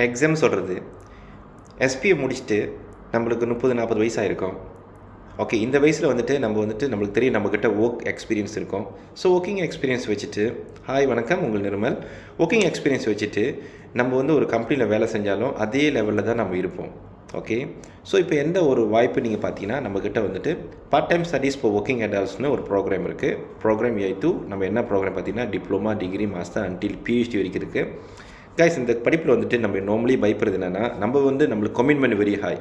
Exam சொல்கிறது எஸ்பியை முடிச்சுட்டு நம்மளுக்கு 30-40 வயசு ஆகிருக்கும். ஓகே, இந்த வயசில் வந்துட்டு நம்மளுக்கு தெரியும் நம்மக்கிட்ட ஒர்க் எக்ஸ்பீரியன்ஸ் இருக்கும். ஸோ ஒர்க்கிங் எக்ஸ்பீரியன்ஸ் வச்சுட்டு, ஹாய் வணக்கம் உங்கள் நிர்மல். ஒர்க்கிங் எக்ஸ்பீரியன்ஸ் வச்சுட்டு நம்ம ஒரு கம்பெனியில் வேலை செஞ்சாலும் அதே லெவலில் தான் நம்ம இருப்போம். ஓகே, ஸோ இப்போ எந்த ஒரு வாய்ப்பு நீங்கள் பார்த்தீங்கன்னா நம்மக்கிட்ட part time studies for working அடல்ட்ஸ்னு ஒரு ப்ரோக்ராம் இருக்குது. Programme A2. நம்ம என்ன ப்ரோக்ராம் பார்த்தீங்கன்னா diploma, degree, master until PhD வரைக்கும் இருக்குது. கைஸ், இந்த படிப்பில் நம்ம நார்மலி பயப்படுறது என்னென்னா நம்மளுக்கு கமிட்மெண்ட் வெரி ஹை.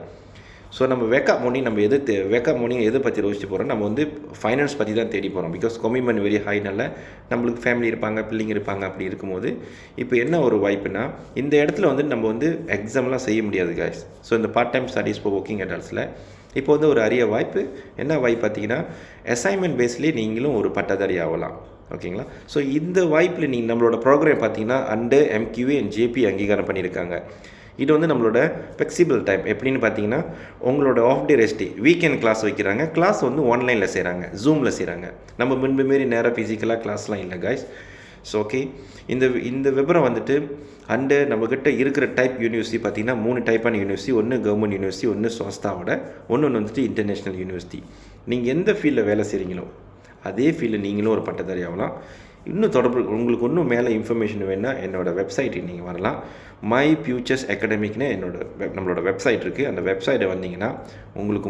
ஸோ நம்ம வேக்கப் மார்னிங் எதை பற்றி யோசிச்சு போகிறோம், நம்ம ஃபைனான்ஸ் பற்றி தான் தேடி போகிறோம். பிகாஸ் கமிட்மெண்ட் வெரி ஹைனால நம்மளுக்கு ஃபேமிலி இருப்பாங்க, பிள்ளைங்க இருப்பாங்க. அப்படி இருக்கும்போது இப்போ என்ன ஒரு வாய்ப்புனா, இந்த இடத்துல நம்ம எக்ஸாம்லாம் செய்ய முடியாது கைஸ். ஸோ இந்த part time studies for working அடல்ட்ஸில் இப்போ ஒரு அரிய வாய்ப்பு. என்ன வாய்ப்பு பார்த்தீங்கன்னா, அசைன்மெண்ட் பேஸ்லேயே நீங்களும் ஒரு பட்டதாரி ஆகலாம். ஓகேங்களா? ஸோ இந்த வாய்ப்பில் நீங்கள் நம்மளோட ப்ரோக்ராம் பார்த்தீங்கன்னா அண்டர் MQA and JP அங்கீகாரம் பண்ணியிருக்காங்க. இது நம்மளோட ஃப்ளெக்சிபிள் டைம். எப்படின்னு பார்த்தீங்கன்னா, உங்களோட off day rest day, weekend class வைக்கிறாங்க. கிளாஸ் ஆன்லைனில் செய்கிறாங்க, ஜூமில் செய்கிறாங்க. நம்ம முன்பு மாரி நேராக ஃபிசிக்கலாக கிளாஸ்லாம் இல்லை கைஸ். ஸோ ஓகே, இந்த விவரம் அண்டர் நம்மக்கிட்ட இருக்கிற டைப் யூனிவர்சிட்டி பார்த்தீங்கன்னா 3 டைப்பான யூனிவர்சிட்டி. ஒன்று கவர்மெண்ட் யூனிவர்சிட்டி, ஒன்று ஸ்வஸ்தாவோட, ஒன்று இன்டர்நேஷ்னல் யூனிவர்சிட்டி. நீங்கள் எந்த ஃபீல்டில் வேலை செய்கிறீங்களோ அதே ஃபீல்டில் நீங்களும் ஒரு பட்டதாரி ஆகலாம். இன்னும் உங்களுக்கு இன்னும் மேலே இன்ஃபர்மேஷன் வேணுன்னா என்னோடய வெப்சைட்டுக்கு நீங்கள் வரலாம். மை ஃபியூச்சர்ஸ் அகாடமிக்னு நம்மளோட வெப்சைட் இருக்குது. அந்த வெப்சைட்டை வந்தீங்கன்னா உங்களுக்கு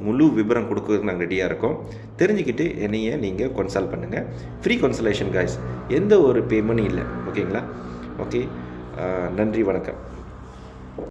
முழு விபரம் கொடுக்குறதுக்கு நாங்கள் ரெடியாக இருக்கோம். தெரிஞ்சுக்கிட்டு என்னையே நீங்கள் கன்சல்ட் பண்ணுங்கள். ஃப்ரீ கன்சல்டேஷன் கைஸ், எந்த ஒரு பேமெண்ட்டும் இல்லை. ஓகேங்களா? ஓகே, நன்றி, வணக்கம்.